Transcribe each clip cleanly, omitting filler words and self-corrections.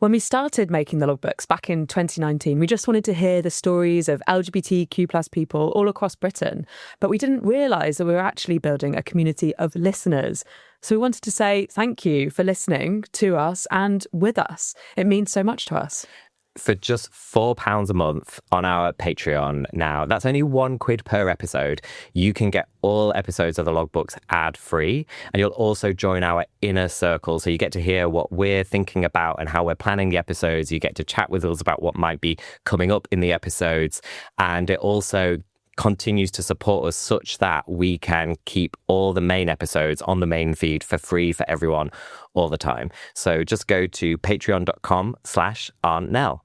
When we started making the logbooks back in 2019, we just wanted to hear the stories of LGBTQ plus people all across Britain, but we didn't realise that we were actually building a community of listeners. So we wanted to say thank you for listening to us and with us. It means so much to us. For just £4 a month on our Patreon now, that's only £1 per episode. You can get all episodes of the logbooks ad-free, and you'll also join our inner circle. So you get to hear what we're thinking about and how we're planning the episodes. You get to chat with us about what might be coming up in the episodes. And it also continues to support us such that we can keep all the main episodes on the main feed for free for everyone all the time. So just go to patreon.com/AuntNell.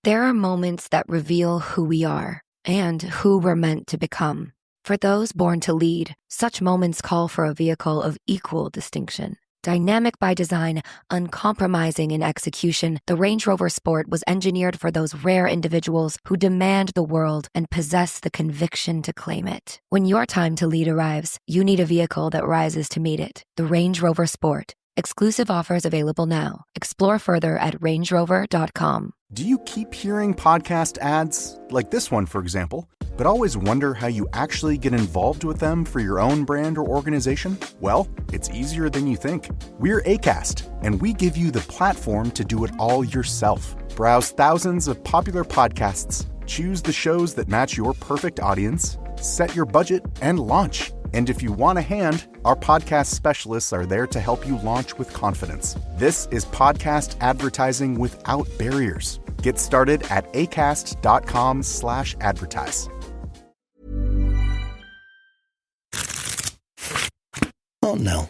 There are moments that reveal who we are and who we're meant to become. For those born to lead, such moments call for a vehicle of equal distinction. Dynamic by design, uncompromising in execution, the Range Rover Sport was engineered for those rare individuals who demand the world and possess the conviction to claim it. When your time to lead arrives, you need a vehicle that rises to meet it. The Range Rover Sport. Exclusive offers available now. Explore further at rangerover.com. Do you keep hearing podcast ads, like this one, for example, but always wonder how you actually get involved with them for your own brand or organization? Well, it's easier than you think. We're Acast, and we give you the platform to do it all yourself. Browse thousands of popular podcasts, choose the shows that match your perfect audience, set your budget, and launch. And if you want a hand, our podcast specialists are there to help you launch with confidence. This is podcast advertising without barriers. Get started at acast.com/advertise. Oh, no.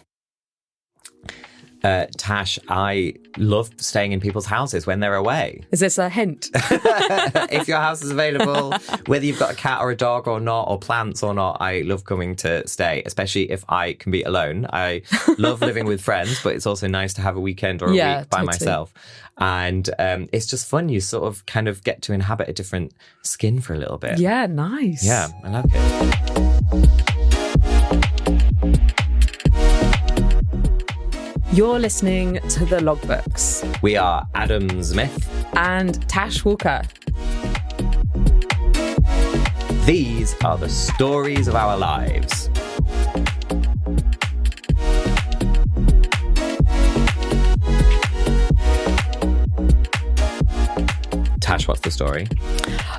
Tash, I love staying in people's houses when they're away. Is this a hint? If your house is available, whether you've got a cat or a dog or not, or plants or not, I love coming to stay, especially if I can be alone. I love living with friends, but it's also nice to have a weekend or a week by myself. And it's just fun. You sort of kind of get to inhabit a different skin for a little bit. Yeah, nice. Yeah, I love it. You're listening to the logbooks. We are Adam Zmith and Tash Walker. These are the stories of our lives. Tash, what's the story?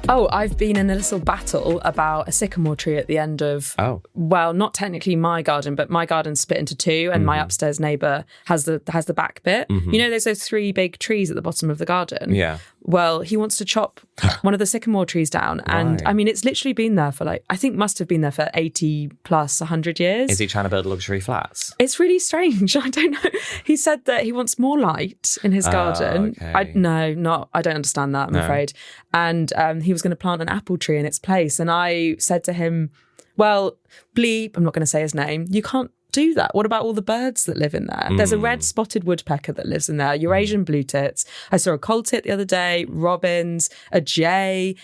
Oh, I've been in a little battle about a sycamore tree at the end of, well, not technically my garden, but my garden's split into two, and my upstairs neighbour has the back bit. You know, there's those three big trees at the bottom of the garden. Yeah. Well, he wants to chop one of the sycamore trees down. And I mean, it's literally been there for I think must have been there for 80 plus 100 years. Is he trying to build luxury flats? It's really strange. I don't know. He said that he wants more light in his garden. Okay. I don't understand that, I'm afraid. And he was going to plant an apple tree in its place. And I said to him, well, bleep, I'm not going to say his name. You can't do that. What about all the birds that live in there? There's a red spotted woodpecker that lives in there, Eurasian blue tits. I saw a coal tit the other day, robins, a jay.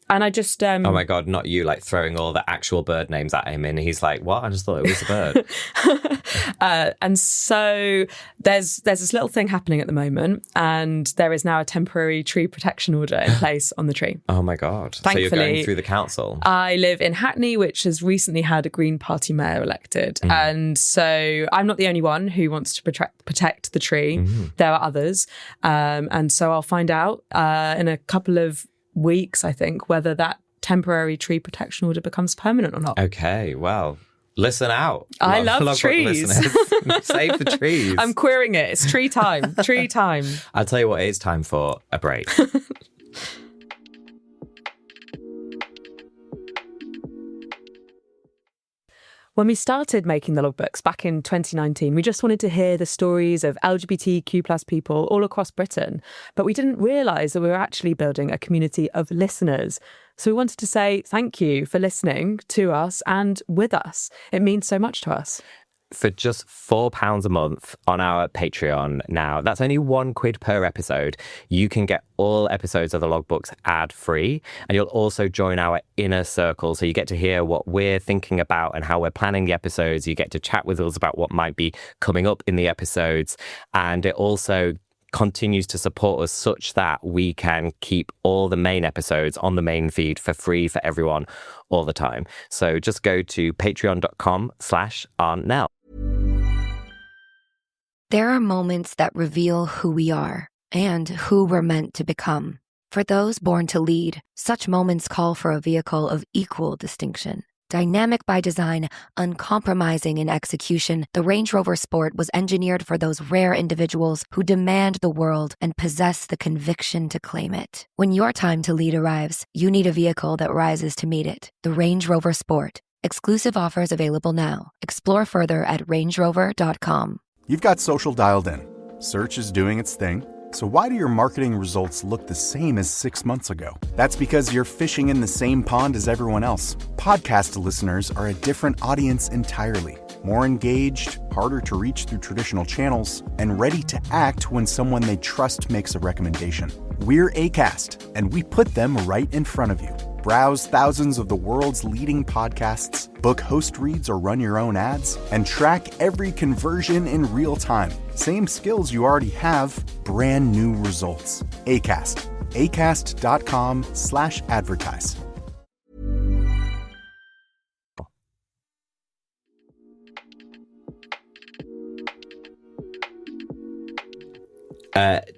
And I just... oh my God, not you, throwing all the actual bird names at him. And he's like, what? I just thought it was a bird. And so there's this little thing happening at the moment. And there is now a temporary tree protection order in place on the tree. Oh my God. Thankfully, so you're going through the council? I live in Hackney, which has recently had a Green Party mayor elected. And so I'm not the only one who wants to protect the tree. There are others. And so I'll find out in a couple of weeks, I think, whether that temporary tree protection order becomes permanent or not. Okay, well, listen out. I love trees. Save the trees. I'm queering it. It's tree time. Tree time. I'll tell you what, it is time for a break. When we started making the logbooks back in 2019, we just wanted to hear the stories of LGBTQ plus people all across Britain, but we didn't realise that we were actually building a community of listeners. So we wanted to say thank you for listening to us and with us. It means so much to us. for just £4 a month on our Patreon now. That's only £1 per episode. You can get all episodes of the logbooks ad-free, and you'll also join our inner circle. So you get to hear what we're thinking about and how we're planning the episodes. You get to chat with us about what might be coming up in the episodes. And it also continues to support us such that we can keep all the main episodes on the main feed for free for everyone all the time. So just go to patreon.com/AuntNell. There are moments that reveal who we are and who we're meant to become. For those born to lead, such moments call for a vehicle of equal distinction. Dynamic by design, uncompromising in execution, the Range Rover Sport was engineered for those rare individuals who demand the world and possess the conviction to claim it. When your time to lead arrives, you need a vehicle that rises to meet it. The Range Rover Sport. Exclusive offers available now. Explore further at rangerover.com. You've got social dialed in. Search is doing its thing. So why do your marketing results look the same as 6 months ago? That's because you're fishing in the same pond as everyone else. Podcast listeners are a different audience entirely. More engaged, harder to reach through traditional channels, and ready to act when someone they trust makes a recommendation. We're Acast, and we put them right in front of you. Browse thousands of the world's leading podcasts, book host reads or run your own ads, and track every conversion in real time. Same skills you already have, brand new results. Acast. Acast.com/advertise.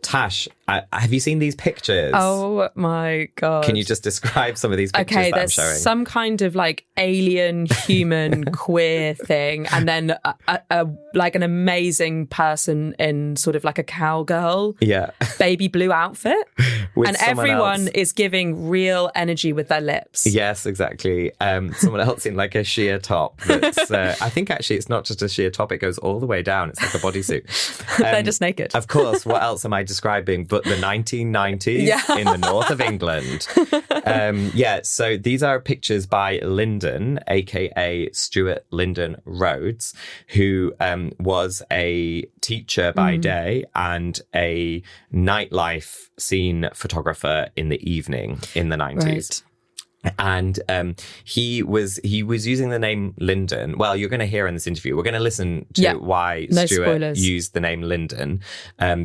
Tash, have you seen these pictures? Oh my God. Can you just describe some of these pictures that I'm showing? There's some kind of like alien, human, queer thing, and then like an amazing person in sort of like a cowgirl, baby blue outfit. And everyone is giving real energy with their lips. Yes, exactly. Someone else in like a sheer top. That's, I think actually it's not just a sheer top, it goes all the way down. It's like a bodysuit. They're just naked. Of course, what else am I describing but the 1990s in the north of England? So these are pictures by Linden, aka Stuart Linden Rhodes, who was a teacher by day and a nightlife scene photographer in the evening in the 90s. Right. And he was using the name Linden. Well, you're going to hear in this interview, we're going to listen to why Stuart used the name Linden,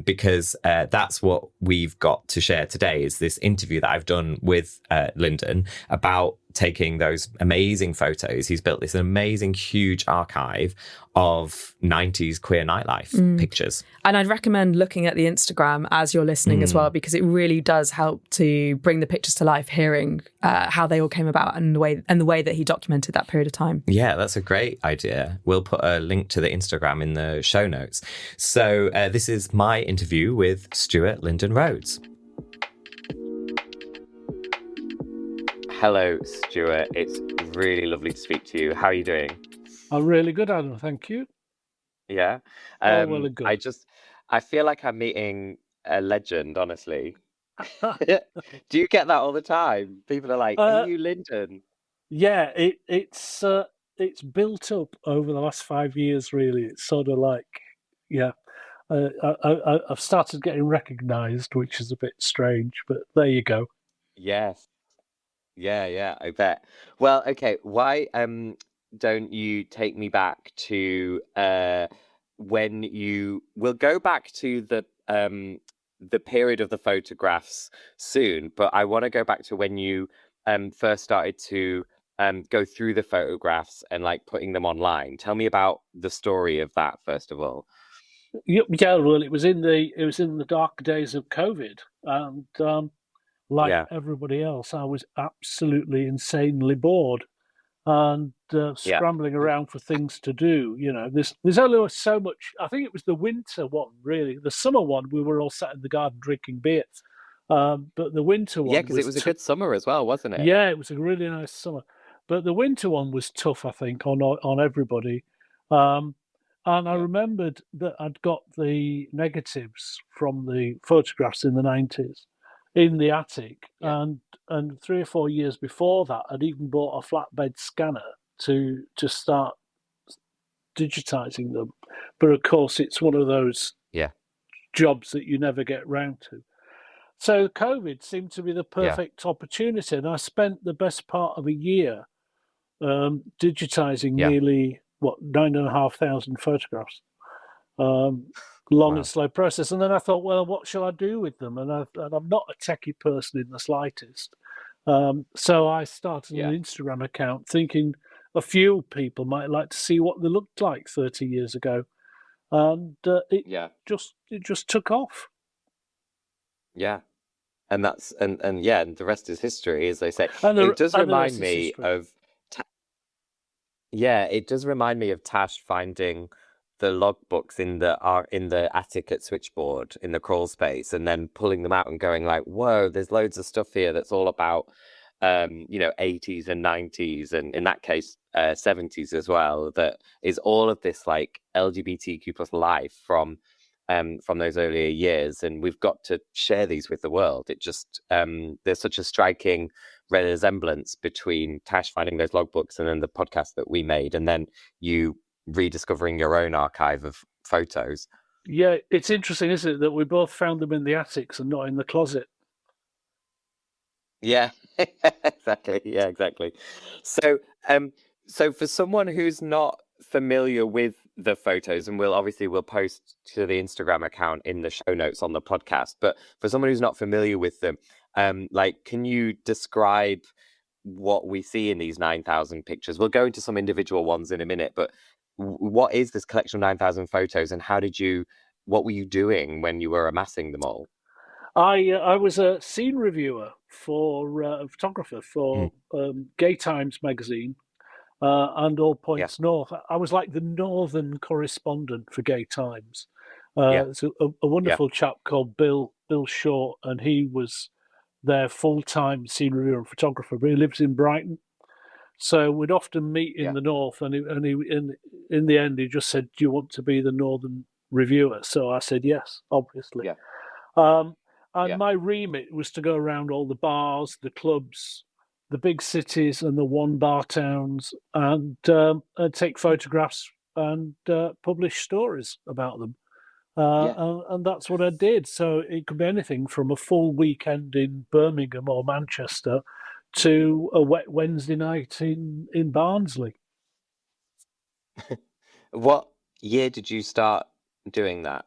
because that's what we've got to share today is this interview that I've done with Linden about taking those amazing photos. He's built this amazing, huge archive of 90s queer nightlife pictures. And I'd recommend looking at the Instagram as you're listening as well, because it really does help to bring the pictures to life, hearing how they all came about and the way that he documented that period of time. Yeah, that's a great idea. We'll put a link to the Instagram in the show notes. So this is my interview with Stuart Linden Rhodes. Hello, Stuart. It's really lovely to speak to you. How are you doing? I'm really good, Adam. Thank you. Yeah. Well and good. I feel like I'm meeting a legend, honestly. Do you get that all the time? People are like, are you Linden? Yeah, it's built up over the last 5 years, really. It's sort of like, I've started getting recognised, which is a bit strange, but there you go. Yes. Yeah, I bet. Well, okay, why don't you take me back to we'll go back to the period of the photographs soon, but I want to go back to when you first started to go through the photographs and like putting them online. Tell me about the story of that first of all. Yeah, well, it was in the dark days of COVID, and everybody else, I was absolutely insanely bored and scrambling around for things to do. You know, there's only so much. I think it was the winter one, really. The summer one, we were all sat in the garden drinking beers. But the winter one, because it was a good summer as well, wasn't it? Yeah, it was a really nice summer. But the winter one was tough, I think, on everybody. And I remembered that I'd got the negatives from the photographs in the 90s. In the attic, and 3 or 4 years before that, I'd even bought a flatbed scanner to start digitizing them. But of course, it's one of those jobs that you never get round to. So COVID seemed to be the perfect opportunity, and I spent the best part of a year digitizing nearly 9,500 photographs. Long and slow process. And then I thought, well, what shall I do with them? And I'm not a techie person in the slightest. So I started an Instagram account thinking a few people might like to see what they looked like 30 years ago. And it just took off. Yeah. And that's and the rest is history, as they say. It does remind me of it does remind me of Tash finding the logbooks in the attic at Switchboard in the crawl space, and then pulling them out and going like, whoa, there's loads of stuff here that's all about 80s and 90s, and in that case 70s as well, that is all of this like LGBTQ plus life from those earlier years, and we've got to share these with the world. It just there's such a striking resemblance between Tash finding those logbooks and then the podcast that we made, and then you rediscovering your own archive of photos. Yeah, it's interesting, isn't it, that we both found them in the attics and not in the closet. Yeah, exactly. Yeah, exactly. So, so for someone who's not familiar with the photos, and we'll post to the Instagram account in the show notes on the podcast, but for someone who's not familiar with them, like, can you describe what we see in these 9,000 pictures? We'll go into some individual ones in a minute, but what is this collection of 9,000 photos, and what were you doing when you were amassing them all? I was a scene reviewer a photographer for Gay Times magazine and All Points North. I was like the northern correspondent for Gay Times. It's a wonderful chap called Bill Short, and he was their full-time scene reviewer and photographer, but he lives in Brighton. So we'd often meet in the north, and in the end, he just said, "Do you want to be the northern reviewer?" So I said yes, obviously. Yeah. And my remit was to go around all the bars, the clubs, the big cities, and the one-bar towns, and take photographs and publish stories about them. And that's what I did. So it could be anything from a full weekend in Birmingham or Manchester to a wet Wednesday night in Barnsley. What year did you start doing that?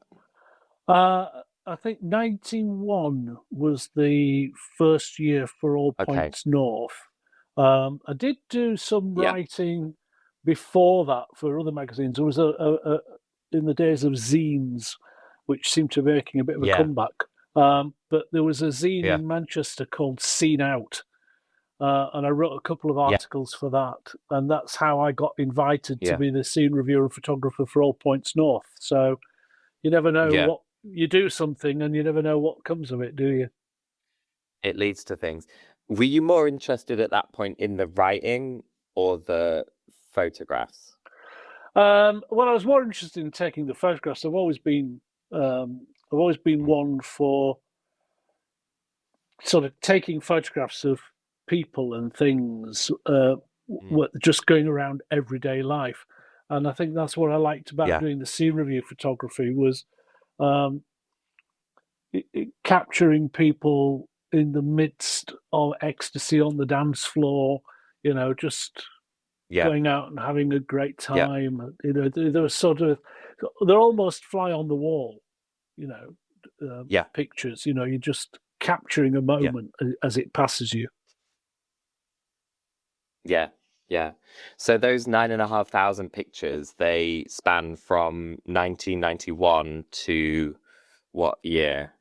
I think 91 was the first year for All Points North. I did do some writing before that for other magazines. There was in the days of zines, which seemed to be making a bit of a comeback. But there was a zine in Manchester called Scene Out. And I wrote a couple of articles for that. And that's how I got invited to be the scene reviewer and photographer for All Points North. So you never know what you do something, and you never know what comes of it, do you? It leads to things. Were you more interested at that point in the writing or the photographs? Well, I was more interested in taking the photographs. I've always been one for sort of taking photographs of people and things, just going around everyday life. And I think that's what I liked about doing the scene review photography was capturing people in the midst of ecstasy on the dance floor, just going out and having a great time. They're almost fly on the wall, pictures. You're just capturing a moment as it passes you. Yeah. So those 9,500 pictures, they span from 1991 to what year?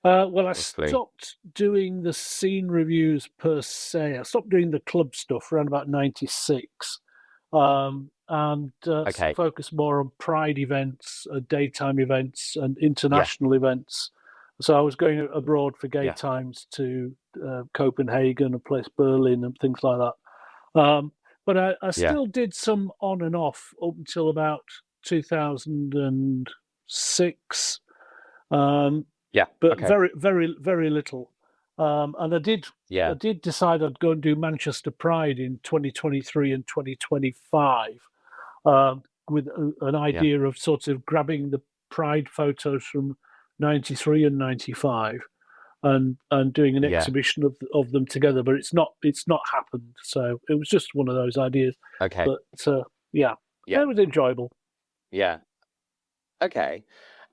Well, I stopped doing the scene reviews per se. I stopped doing the club stuff around about 96, and focused more on Pride events, daytime events, and international events. So I was going abroad for Gay Times to Copenhagen, a place Berlin, and things like that. But I still did some on and off up until about 2006. But very, very, very little. And I did decide I'd go and do Manchester Pride in 2023 and 2025, with an idea of sort of grabbing the Pride photos from 93 and 95 and doing an exhibition of them together, but it's not happened. So it was just one of those ideas. Okay. But it was enjoyable. Yeah. Okay.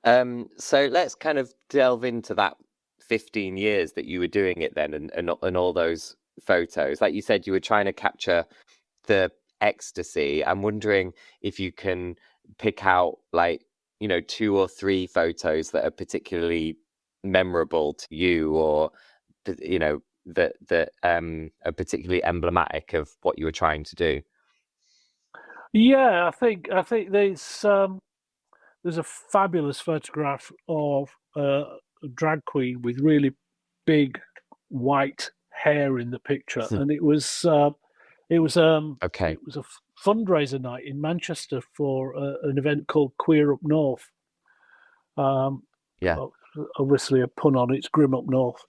So let's kind of delve into that 15 years that you were doing it then, and all those photos. Like you said, you were trying to capture the ecstasy. I'm wondering if you can pick out, like, 2 or 3 photos that are particularly memorable to you, or that are particularly emblematic of what you were trying to do. Yeah, I think there's a fabulous photograph of a drag queen with really big white hair in the picture, and it was a fundraiser night in Manchester for an event called Queer Up North. Obviously a pun on it's Grim Up North.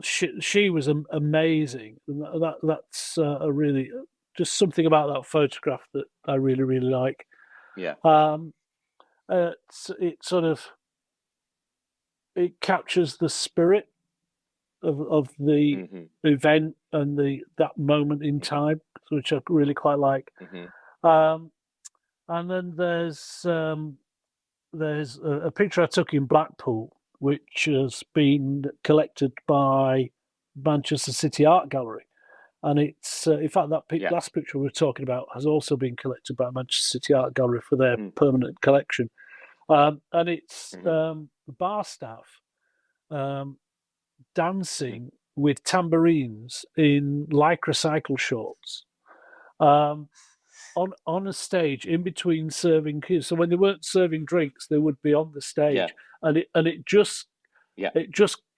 She was amazing. That's a really just something about that photograph that I really, really like. Yeah. It captures the spirit of the event and that moment in time, which I really quite like. And then there's a picture I took in Blackpool, which has been collected by Manchester City Art Gallery. And it's, in fact, that last picture we were talking about has also been collected by Manchester City Art Gallery for their permanent collection. And it's the bar staff dancing with tambourines in lycra cycle shorts on a stage in between serving cues. So when they weren't serving drinks, they would be on the stage, and it just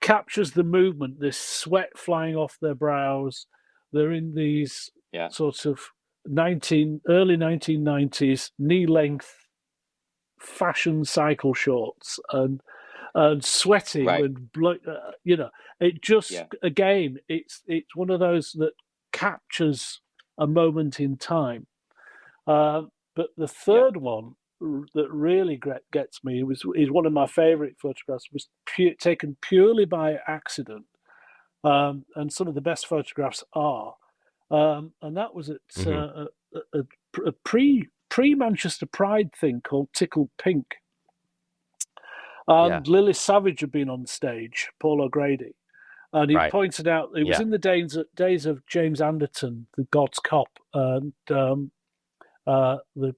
captures the movement. This sweat flying off their brows. They're in these sort of early 1990s knee-length fashion cycle shorts and sweating and it just again it's one of those that captures a moment in time. But the third one that really gets me is one of my favorite photographs. Was taken purely by accident. And some of the best photographs are, and that was at a pre-Manchester Pride thing called Tickled Pink. And Lily Savage had been on stage, Paul O'Grady, and he pointed out it was in the days of James Anderton, the God's Cop, and the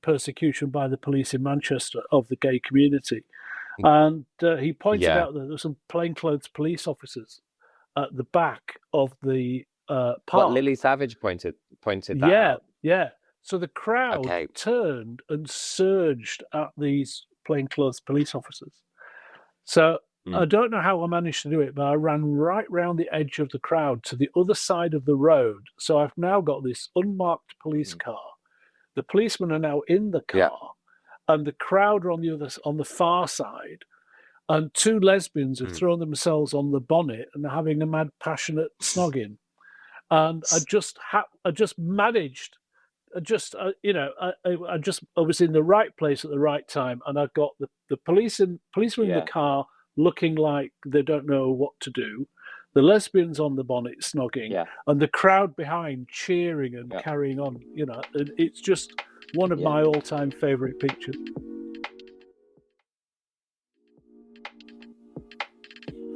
persecution by the police in Manchester of the gay community. And he pointed out that there were some plainclothes police officers at the back of the park. What, Lily Savage pointed that out? Yeah. So the crowd turned and surged at these plainclothes police officers. So I don't know how I managed to do it, but I ran right round the edge of the crowd to the other side of the road. So I've now got this unmarked police car. The policemen are now in the car, and the crowd are on the far side. And 2 lesbians have thrown themselves on the bonnet and are having a mad, passionate snogging. And I was in the right place at the right time, and I got the policemen in the car looking like they don't know what to do, the lesbians on the bonnet snogging, and the crowd behind cheering and carrying on. It's just one of my all-time favorite pictures.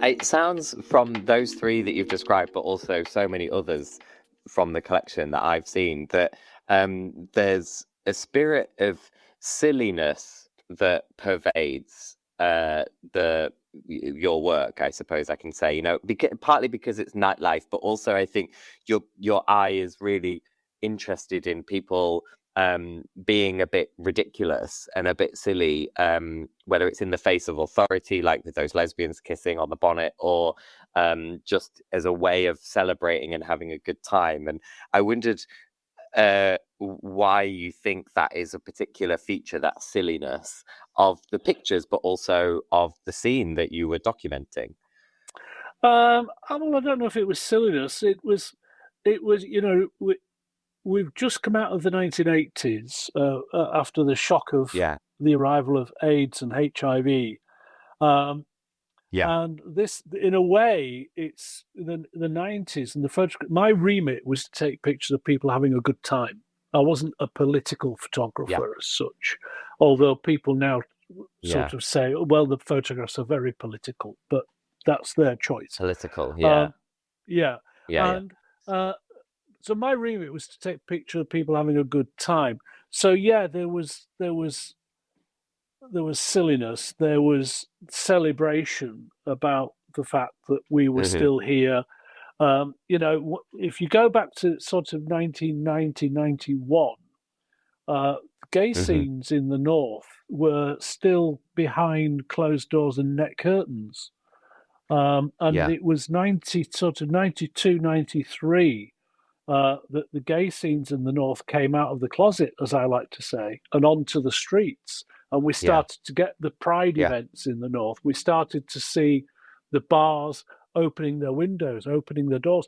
It sounds from those 3 that you've described, but also so many others from the collection that I've seen, that there's a spirit of silliness that pervades your work, I suppose I can say. Partly because it's nightlife, but also I think your eye is really interested in people being a bit ridiculous and a bit silly, whether it's in the face of authority, like with those lesbians kissing on the bonnet, or just as a way of celebrating and having a good time. And I wondered why you think that is a particular feature, that silliness of the pictures, but also of the scene that you were documenting. I don't know if it was silliness. It was we've just come out of the 1980s after the shock of the arrival of AIDS and HIV. And this, in a way, it's the 90s and the photograph. My remit was to take pictures of people having a good time. I wasn't a political photographer as such, although people now sort of say, well, the photographs are very political, but that's their choice. Political, so my remit was to take a picture of people having a good time. So there was silliness, there was celebration about the fact that we were still here. If you go back to sort of 1990, 91, gay scenes in the North were still behind closed doors and net curtains. It was 92, 93 that the gay scenes in the North came out of the closet, as I like to say, and onto the streets. And we started to get the pride events in the North. We started to see the bars opening their windows, opening their doors.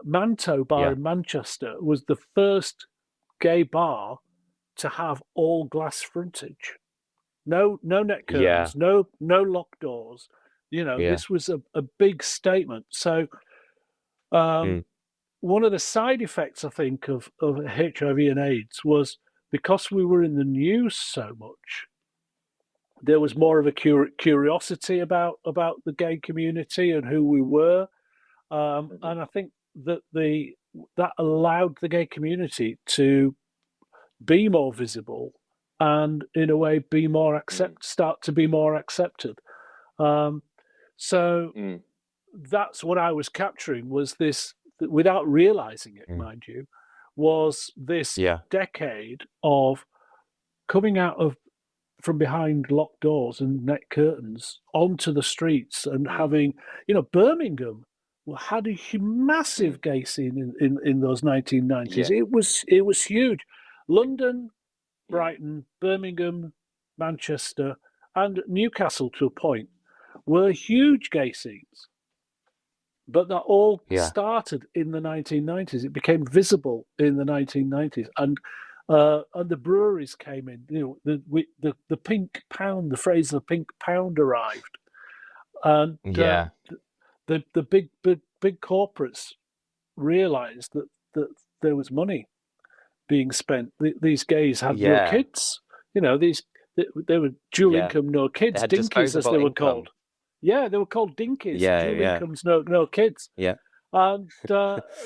Manto Bar in Manchester was the first gay bar to have all glass frontage. No net curtains, no locked doors. This was a big statement. So one of the side effects, I think, of HIV and AIDS was because we were in the news so much, there was more of a curiosity about the gay community and who we were. And I think that that allowed the gay community to be more visible and, in a way, start to be more accepted. That's what I was capturing, was this, without realizing it, mind you, was this decade of coming out from behind locked doors and net curtains onto the streets and having, Birmingham had a massive gay scene in those 1990s. It was huge. London, Brighton, Birmingham, Manchester, and Newcastle to a point were huge gay scenes. But that all started in the 1990s. It became visible in the 1990s, and the breweries came in. The pink pound, the phrase "the pink pound" arrived, and the big corporates realised that there was money being spent. These gays had no kids. They were dual income, no kids, dinkies as they were called. Yeah, they were called dinkies. Dual incomes, no kids. Yeah, and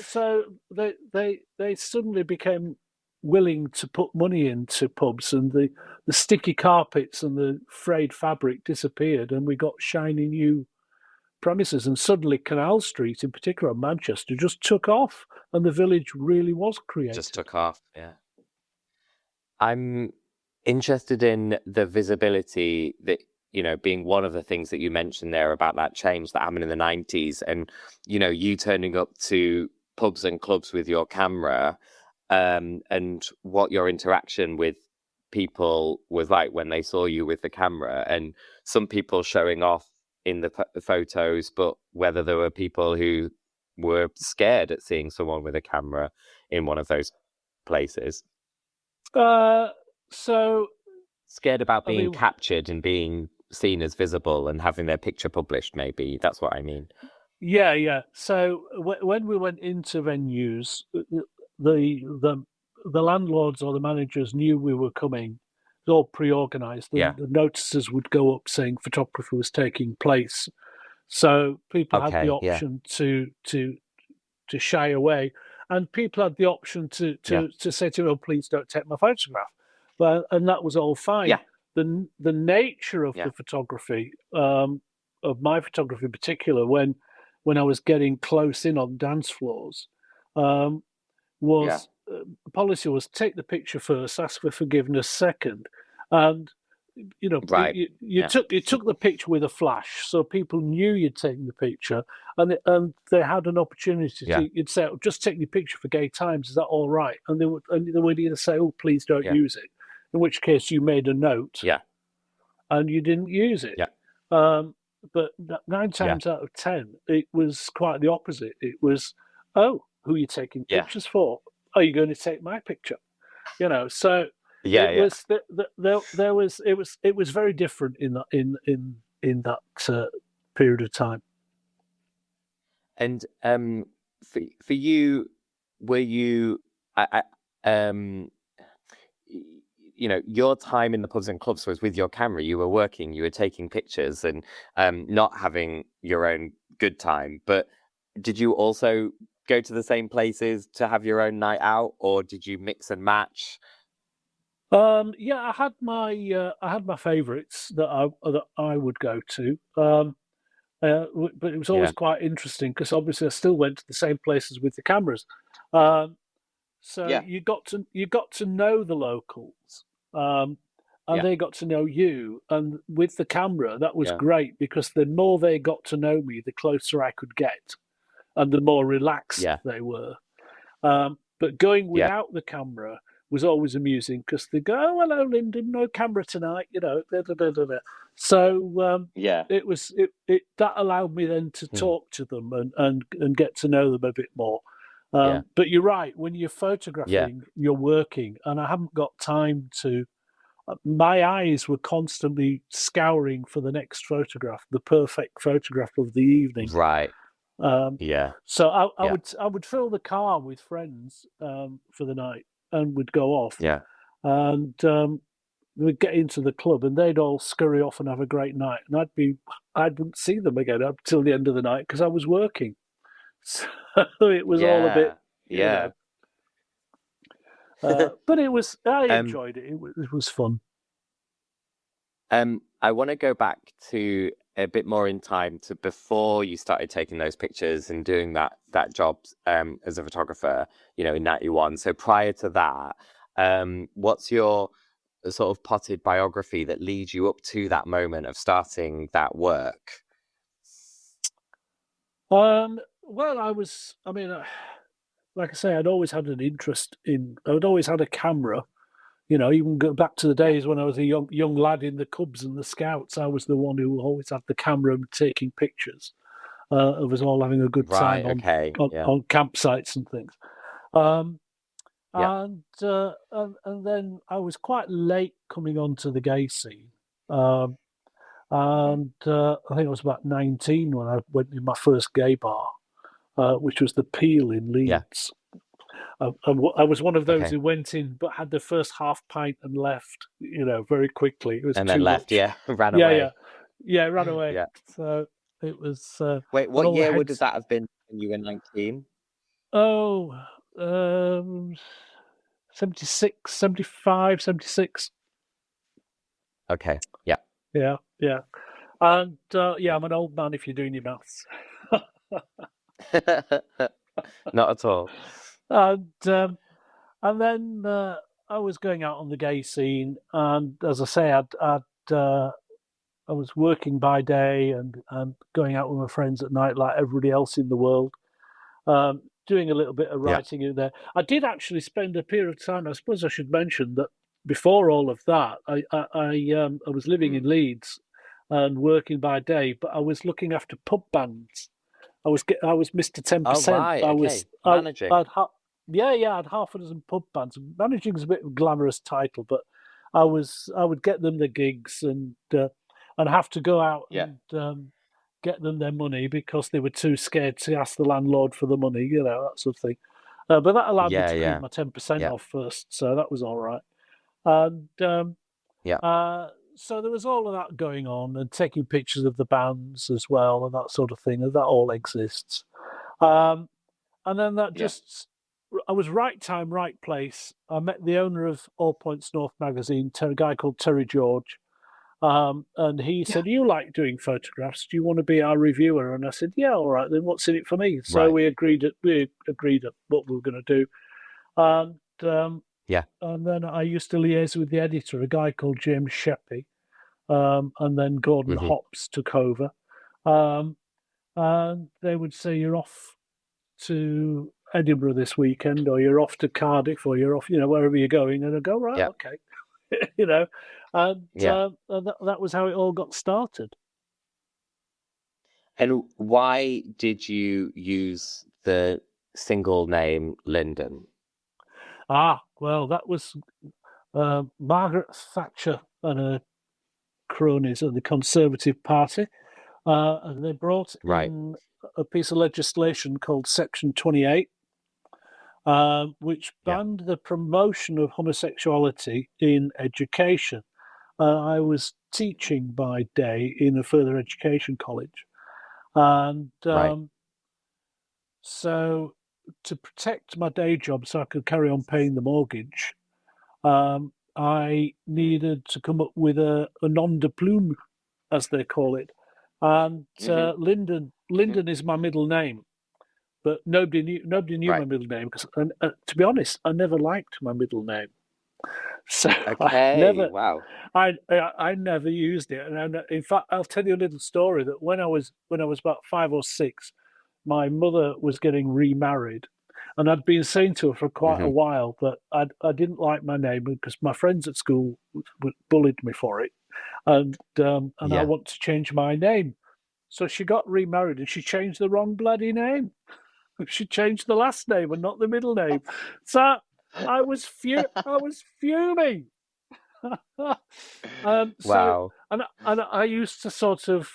so they suddenly became willing to put money into pubs, and the sticky carpets and the frayed fabric disappeared, and we got shiny new premises. And suddenly, Canal Street, in particular, Manchester, just took off, and the village really was created. Just took off. Yeah, I'm interested in the visibility that, being one of the things that you mentioned there about that change that happened in the 90s, and, you turning up to pubs and clubs with your camera, and what your interaction with people was like when they saw you with the camera, and some people showing off in the photos, but whether there were people who were scared at seeing someone with a camera in one of those places. So scared about being captured and being seen as visible and having their picture published, maybe. That's what I mean. Yeah. So when we went into venues, the landlords or the managers knew we were coming. It was all pre-organised. The notices would go up saying photography was taking place. So people had the option to shy away, and people had the option to say to me, "Oh, please don't take my photograph." And that was all fine. Yeah. The nature of the photography, of my photography in particular, when I was getting close in on dance floors, was policy was take the picture first, ask for forgiveness second, and you took the picture with a flash, so people knew you'd taken the picture, and they had an opportunity to. You'd say, oh, "Just take your picture for gay times. Is that all right?" And they would either say, "Oh, please don't use it," in which case you made a note, and you didn't use it. But 9 times out of 10, it was quite the opposite. It was, "Oh, who are you taking pictures for?" "Are you going to take my picture?" You know, so it was very different in that period of time. And for you, were you, your time in the pubs and clubs was with your camera. You were working, you were taking pictures, and not having your own good time. But did you also go to the same places to have your own night out, or did you mix and match? I had my favourites that I would go to. But it was always quite interesting because obviously I still went to the same places with the cameras. You got to know the locals, and they got to know you. And with the camera, that was great because the more they got to know me, the closer I could get, and the more relaxed they were. But going without the camera was always amusing because they go, "Oh, hello, Linden, no camera tonight," you know. So it was that allowed me then to talk to them and get to know them a bit more. But you're right, when you're photographing, you're working, and I haven't got time to. My eyes were constantly scouring for the next photograph, the perfect photograph of the evening. Right. So I would fill the car with friends for the night and would go off. And we'd get into the club, and they'd all scurry off and have a great night, and I wouldn't see them again up till the end of the night because I was working. So it was all a bit, you know. But I enjoyed it. It was fun. I want to go back to a bit more in time to before you started taking those pictures and doing that job as a photographer, in 91. So prior to that, what's your sort of potted biography that leads you up to that moment of starting that work? Well, like I say, I'd always had an interest I'd always had a camera. Even go back to the days when I was a young lad in the Cubs and the Scouts. I was the one who always had the camera and taking pictures of us all having a good time on campsites and things. And then I was quite late coming onto the gay scene. And I think I was about 19 when I went in my first gay bar, which was the Peel in Leeds. I was one of those who went in but had the first half pint and left, very quickly. It was and then left, much. Ran away. Ran away. So it was. Wait, what year would that have been when you were 19? 76, 75, 76. Okay, yeah. And I'm an old man if you're doing your maths. Not at all. And then I was going out on the gay scene, and as I say, I was working by day and going out with my friends at night, like everybody else in the world. Doing a little bit of writing in there. I did actually spend a period of time. I suppose I should mention that before all of that, I was living in Leeds and working by day, but I was looking after pub bands. I was Mr. 10%. Oh, right. I was managing. I had half a dozen pub bands. Managing is a bit of a glamorous title, but I would get them the gigs and have to go out and get them their money because they were too scared to ask the landlord for the money, that sort of thing. But that allowed me to keep my 10% off first, so that was all right. And so there was all of that going on, and taking pictures of the bands as well, and that sort of thing, and that all exists. And then that I was right time, right place. I met the owner of All Points North magazine, a guy called Terry George, and he said, "You like doing photographs? Do you want to be our reviewer?" And I said, "Yeah, all right. Then what's in it for me?" So we agreed at what we were going to do, and and then I used to liaise with the editor, a guy called James Sheppy, and then Gordon Hops took over, and they would say, "You're off to Edinburgh this weekend, or you're off to Cardiff, or you're off, wherever you're going," and I'd go, "Right, okay." And that was how it all got started. And why did you use the single name Linden? Well, that was Margaret Thatcher and her cronies of the Conservative Party. And they brought in a piece of legislation called Section 28, which banned the promotion of homosexuality in education. I was teaching by day in a further education college. And so to protect my day job so I could carry on paying the mortgage, I needed to come up with a nom de plume, as they call it. And Linden is my middle name, but nobody knew my middle name because, to be honest, I never liked my middle name. So I never used it. And in fact, I'll tell you a little story that when I was about 5 or 6, my mother was getting remarried, and I'd been saying to her for quite a while that I didn't like my name because my friends at school bullied me for it, and I want to change my name. So she got remarried and she changed the wrong bloody name. She changed the last name and not the middle name. So I was fuming. Wow. And I used to sort of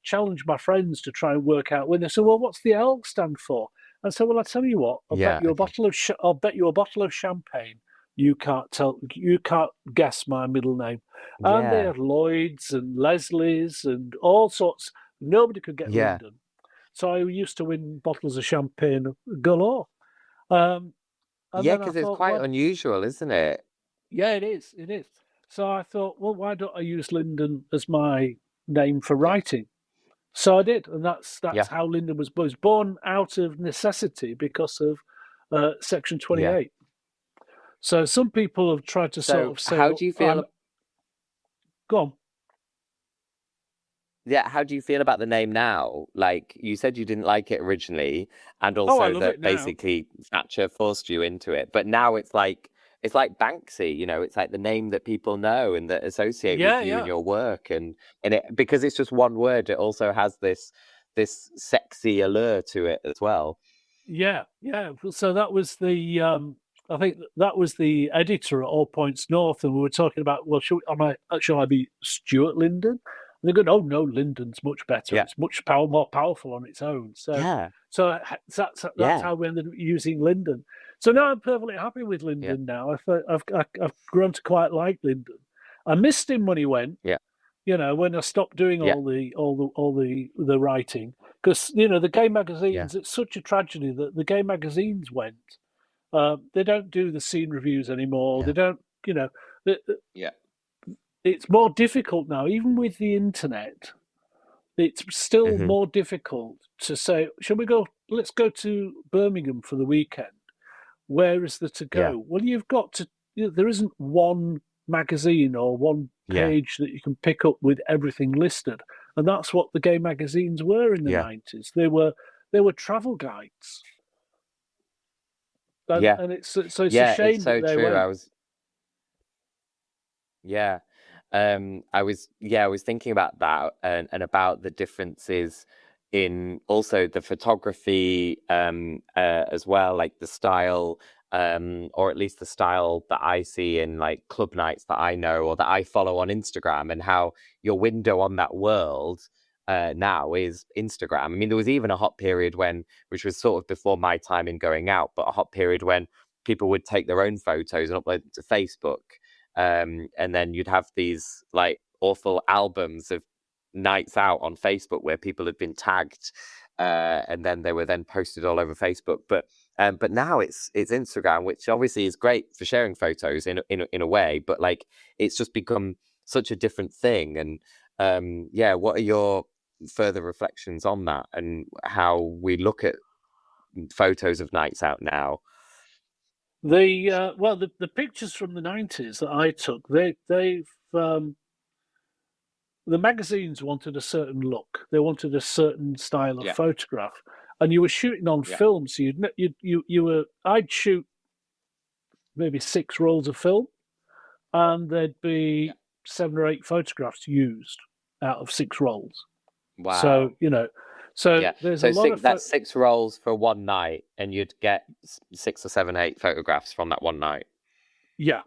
challenge my friends to try and work out when they said, "Well, what's the L stand for?" And so, well, I tell you what, I'll bet you a bottle of champagne. You can't guess my middle name. And they had Lloyds and Leslie's and all sorts. Nobody could get Linden. So I used to win bottles of champagne galore. Because it's quite unusual, isn't it? Yeah, it is. It is. So I thought, well, why don't I use Linden as my name for writing? So I did, and that's how Linden was born out of necessity because of Section 28. So some people have tried to sort of say, how do you feel? Go on. Yeah, how do you feel about the name now? Like, you said you didn't like it originally, and also that basically Thatcher forced you into it. But now it's like Banksy, you know, it's like the name that people know and that associate with you and your work, and it, because it's just one word, it also has this sexy allure to it as well. Yeah. So that was the I think that was the editor at All Points North, and we were talking about, well, shall I be Stuart Linden? And they're going, oh no, Linden's much better. It's much more powerful on its own. So that's how we ended up using Linden. So now I'm perfectly happy with Linden. Now I've grown to quite like Linden. I missed him when he went. Yeah. You know, when I stopped doing all the writing, because you know the gay magazines. It's such a tragedy that the gay magazines went. They don't do the scene reviews anymore. They don't. You know. It's more difficult now, even with the internet. It's still more difficult to say, shall we go? Let's go to Birmingham for the weekend. Where is there to go? Well, you've got to. There isn't one magazine or one page that you can pick up with everything listed, and that's what the gay magazines were in the 90s. They were travel guides. And it's a shame. It's so that they true. went. I was thinking about that and about the differences in also the photography as well, like the style, or at least the style that I see in like club nights that I know or that I follow on Instagram, and how your window on that world now is Instagram. I mean, there was even a hot period which was sort of before my time in going out, but a hot period when people would take their own photos and upload them to Facebook. And then you'd have these like awful albums of nights out on Facebook where people had been tagged, and then they were then posted all over Facebook. But now it's Instagram, which obviously is great for sharing photos in a way, but like it's just become such a different thing. And what are your further reflections on that and how we look at photos of nights out now? The pictures from the 90s that I took, the magazines wanted a certain look. They wanted a certain style of photograph, and you were shooting on film. So I'd shoot maybe 6 rolls of film, and there'd be 7 or 8 photographs used out of 6 rolls. Wow! So you know, So there's a lot of that's 6 rolls for one night, and you'd get 6 or 7, 8 photographs from that one night. Yeah.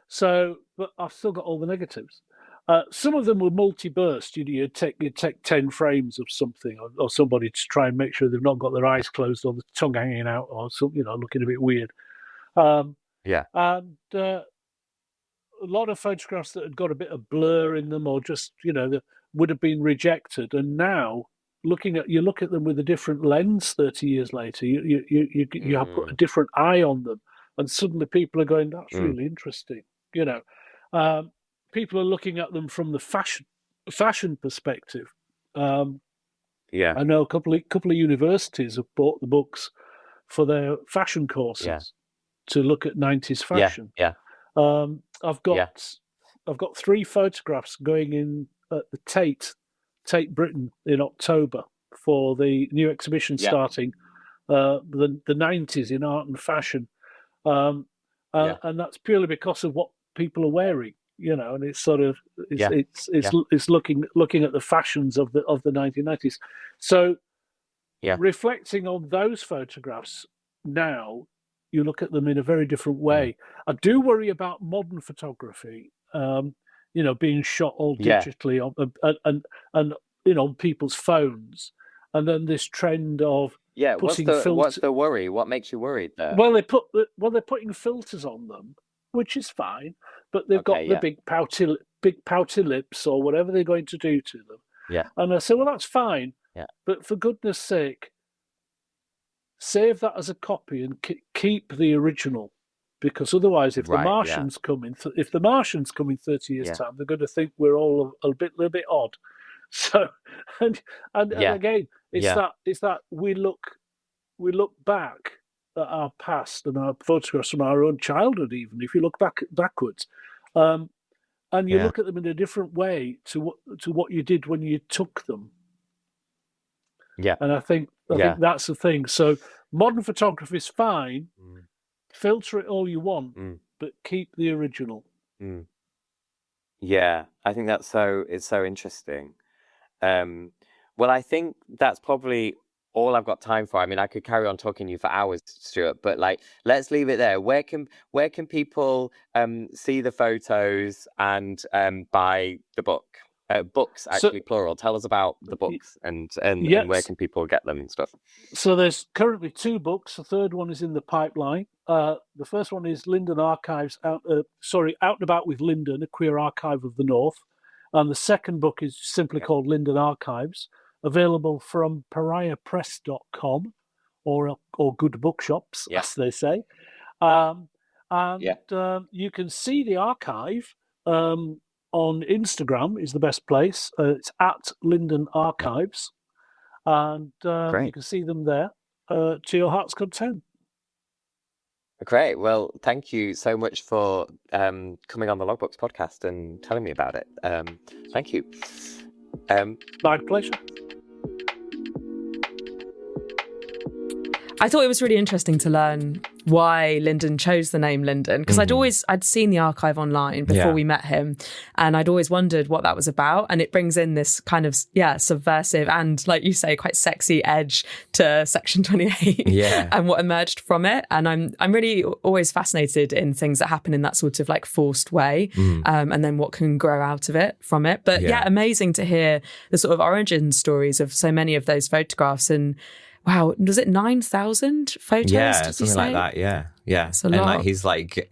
So, but I've still got all the negatives. Some of them were multi-burst. You'd take 10 frames of something or somebody to try and make sure they've not got their eyes closed or the tongue hanging out or something, looking a bit weird. And a lot of photographs that had got a bit of blur in them or just, that would have been rejected. And now you look at them with a different lens 30 years later, you have put a different eye on them. And suddenly people are going, that's really interesting. People are looking at them from the fashion perspective. I know a couple of universities have bought the books for their fashion courses to look at 90s fashion. I've got 3 photographs going in at the Tate Britain in October for the new exhibition starting, the 90s in art and fashion. And that's purely because of what people are wearing, and it's sort of it's looking at the fashions of the 1990s. So reflecting on those photographs now, you look at them in a very different way. I do worry about modern photography, being shot all digitally on on people's phones, and then this trend of what's the worry? What makes you worried there? Well, they're putting filters on them, which is fine, but they've got the big pouty lips or whatever they're going to do to them. Yeah. And I say, well, that's fine. Yeah. But for goodness sake, save that as a copy and keep the original, because otherwise, if the Martians come in 30 years' time, they're going to think we're all a little bit odd. So, and again, it's that we look back at our past and our photographs from our own childhood, even if you look backwards, and you look at them in a different way to what you did when you took them. Yeah, and I think that's the thing. So modern photography is fine. Filter it all you want, but keep the original. Yeah, I think it's so interesting. Well, I think that's probably all I've got time for. I mean, I could carry on talking to you for hours, Stuart, but let's leave it there. Where can people see the photos and buy the book? Books, actually, plural. Tell us about the books and where can people get them and stuff. So there's currently 2 books. The third one is in the pipeline. The first one is Linden Archives, Out and About with Linden, a queer archive of the North. And the second book is simply called Linden Archives, available from pariahpress.com or good bookshops, as they say. You can see the archive on Instagram is the best place. It's at Linden Archives. And you can see them there to your heart's content. Great. Well, thank you so much for coming on the Logbooks podcast and telling me about it. Thank you. My pleasure. I thought it was really interesting to learn why Linden chose the name Linden, because I'd seen the archive online before we met him, and I'd always wondered what that was about. And it brings in this kind of subversive and, like you say, quite sexy edge to Section 28 and what emerged from it. And I'm really always fascinated in things that happen in that sort of like forced way, and then what can grow out of it from it. But amazing to hear the sort of origin stories of so many of those photographs. And wow, was it 9,000 photos? Yeah, something like that. Yeah. It's a and lot. he's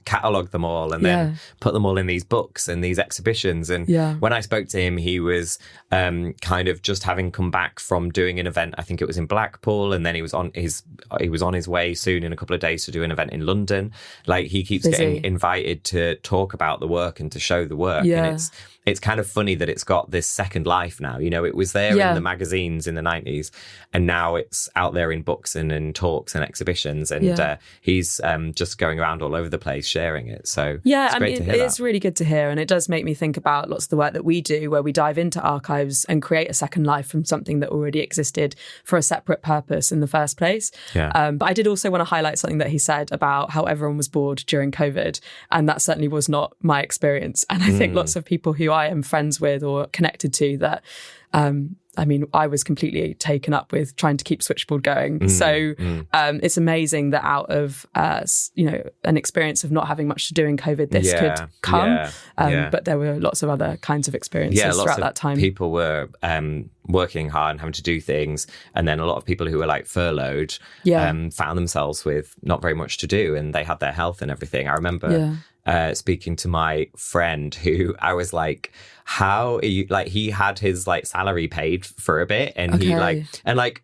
catalogued them all and then put them all in these books and these exhibitions. And when I spoke to him, he was kind of just having come back from doing an event. I think it was in Blackpool, and then he was on his way soon in a couple of days to do an event in London. Like, he keeps getting invited to talk about the work and to show the work. And it's kind of funny that it's got this second life now. It was there in the magazines in the 90s, and now it's out there in books and in talks and exhibitions. And he's just going around all over the place sharing it. So it's great to hear it's really good to hear. And it does make me think about lots of the work that we do, where we dive into archives and create a second life from something that already existed for a separate purpose in the first place. But I did also want to highlight something that he said about how everyone was bored during COVID. And that certainly was not my experience. And I think lots of people who I am friends with or connected to that I was completely taken up with trying to keep Switchboard going. It's amazing that out of, an experience of not having much to do in COVID, this could come. But there were lots of other kinds of experiences throughout that time. People were working hard and having to do things. And then a lot of people who were like furloughed found themselves with not very much to do, and they had their health and everything. I remember speaking to my friend who I was like, how are you, like, he had his like salary paid for a bit, and he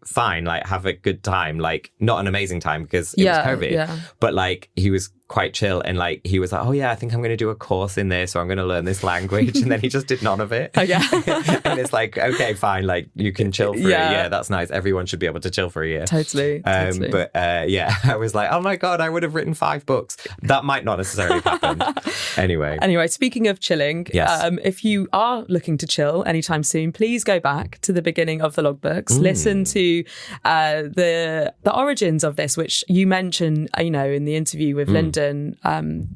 fine, like have a good time, like not an amazing time because it was COVID, but like he was quite chill, and like he was like, oh yeah, I think I'm going to do a course in this, or I'm going to learn this language, and then he just did none of it. And it's like, okay, fine, like you can chill for a year, that's nice, everyone should be able to chill for a year. Totally. But I was like, oh my god, I would have written 5 books. That might not necessarily happen. Anyway, speaking of chilling, if you are looking to chill anytime soon, please go back to the beginning of the logbooks, listen to the origins of this, which you mentioned, in the interview with Linden,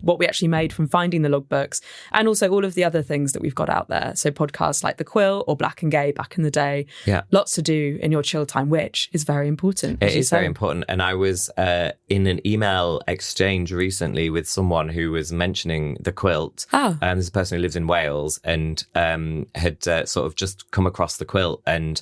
what we actually made from finding the logbooks, and also all of the other things that we've got out there. So podcasts like The Quill or Black and Gay back in the day. Lots to do in your chill time, which is very important. It is very important. And I was in an email exchange recently with someone who was mentioning The Quilt. This is a person who lives in Wales and had sort of just come across The Quilt. And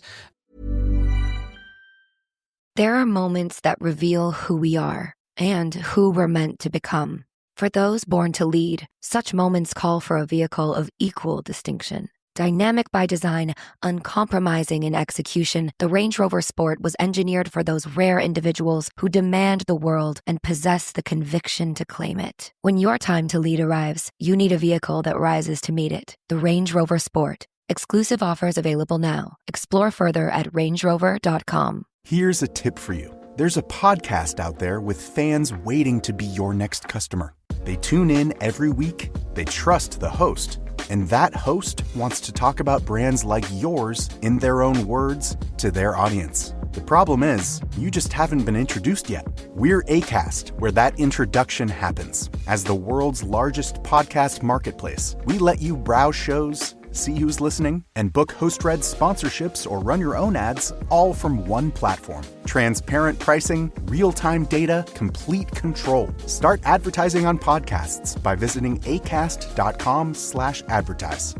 there are moments that reveal who we are and who we're meant to become. For those born to lead, such moments call for a vehicle of equal distinction. Dynamic by design, uncompromising in execution, the Range Rover Sport was engineered for those rare individuals who demand the world and possess the conviction to claim it. When your time to lead arrives, you need a vehicle that rises to meet it. The Range Rover Sport. Exclusive offers available now. Explore further at rangerover.com. Here's a tip for you. There's a podcast out there with fans waiting to be your next customer. They tune in every week, they trust the host, and that host wants to talk about brands like yours in their own words to their audience. The problem is, you just haven't been introduced yet. We're Acast, where that introduction happens. As the world's largest podcast marketplace, we let you browse shows, see who's listening, and book host-read sponsorships or run your own ads, all from one platform. Transparent pricing, real-time data, complete control. Start advertising on podcasts by visiting acast.com/advertise.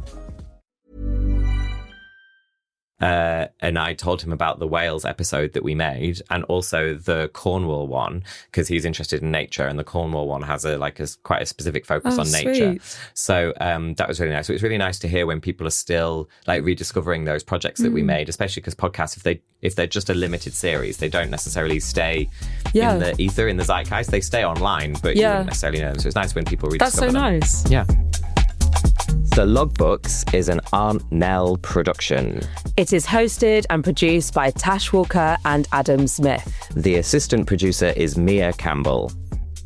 And I told him about the Wales episode that we made, and also the Cornwall one, because he's interested in nature, and the Cornwall one has quite a specific focus on nature. So that was really nice. So it's really nice to hear when people are still like rediscovering those projects that we made, especially because podcasts, if they're just a limited series, they don't necessarily stay in the ether, in the zeitgeist. They stay online, but you wouldn't necessarily know them. So it's nice when people rediscover them. That's so nice. Yeah. The Logbooks is an Aunt Nell production. It is hosted and produced by Tash Walker and Adam Zmith. The assistant producer is Mia Campbell.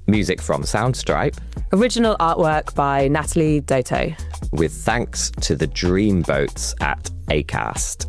Music from Soundstripe. Original artwork by Natalie Doto. With thanks to the dreamboats at Acast.